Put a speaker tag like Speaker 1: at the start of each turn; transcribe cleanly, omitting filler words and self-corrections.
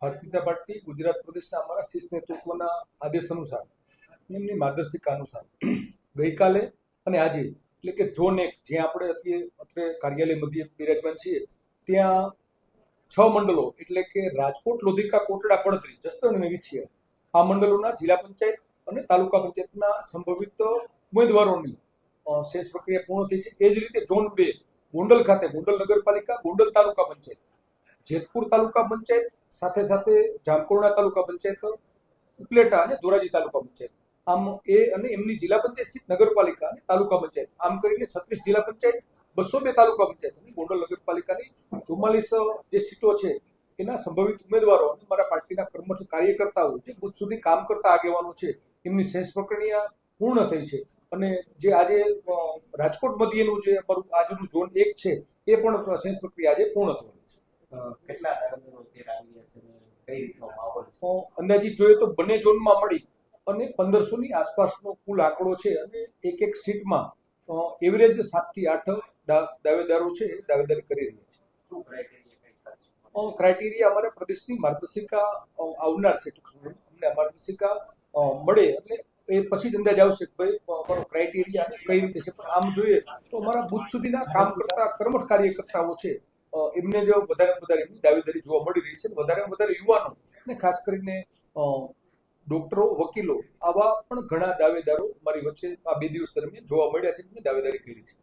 Speaker 1: Bharatiya Janata party Gujarat પ્રદેશના અમારા શીર્ષ નેતૃત્વના આદેશ અનુસાર એમની માર્ગદર્શિકા અનુસાર ગઈકાલે અને આજે એટલે કે ઝોન 1 જ્યાં આપણે અત્રે કાર્યાલય મધ્યે બિરાજમાન છીએ ત્યાં 6 મંડળો એટલે કે રાજકોટ, લોધિકા, કોટડા, પડતરી, જસદણ અને વિછિયા આ મંડળોના જિલ્લા પંચાયત અને તાલુકા પંચાયતના સંભવિત ઉમેદવારોની શેષ પ્રક્રિયા પૂર્ણ થઈ છે। એ જ રીતે ઝોન 2 ગોંડલ ખાતે ગોંડલ નગરપાલિકા, ગોંડલ તાલુકા પંચાયત, જેતપુર તાલુકા પંચાયત સાથે સાથે જામકુરણા તાલુકા પંચાયત, ઉપલેટા અને ધોરાજી તાલુકા પંચાયત આમ એ અને એમની જિલ્લા પંચાયત, નગરપાલિકા અને તાલુકા પંચાયત આમ કરીને 36 જિલ્લા પંચાયત, 202 તાલુકા પંચાયત અને ગોંડલ નગરપાલિકાની 44 જે સીટો છે એના સંભવિત ઉમેદવારો અને મારા પાર્ટીના કર્મઠ કાર્યકર્તાઓ જે બુથ સુધી કામ કરતા આગેવાનો છે એમની શેષ પ્રક્રિયા પૂર્ણ થઈ છે અને જે આજે રાજકોટ મધ્યનું જે અમારું આજનું ઝોન 1 છે એ પણ શેષ પ્રક્રિયા આજે પૂર્ણ થવાની છે।
Speaker 2: કેટલા દાવેદારો અત્યારે આવી રહ્યા છે અને કઈ રીતનો માહોલ છે?
Speaker 1: અંદાજિત જોઈએ તો બંને ઝોનમાં મળી અને 1500ની આસપાસનો કુલ આંકડો છે અને એક સીટમાં એવરેજ 7 થી 8 દાવેદારો છે એ દાવેદારી કરી રહ્યા છે।
Speaker 2: શું
Speaker 1: ક્રાઇટેરિયા અમારા પ્રદેશની માર્ગદર્શિકા આવનાર છે, ટૂંક સમયમાં અમને માર્ગદર્શિકા મળે એટલે એ પછી જ અંદાજ આવશે કે ભાઈ અમારો ક્રાઇટેરિયા અને કઈ રીતે છે। પણ આમ જોઈએ તો અમારા બુથ સુધીના કામ કરતા કર્મઠ કાર્યકર્તાઓ છે એમને જો વધારે વધારે એમની દાવેદારી જોવા મળી રહી છે। વધારે વધારે યુવાનો અને ખાસ કરીને ડોક્ટરો, વકીલો આવા પણ ઘણા દાવેદારો મારી વચ્ચે આ 2 દિવસ દરમિયાન જોવા મળ્યા છે, એમની દાવેદારી કરી છે।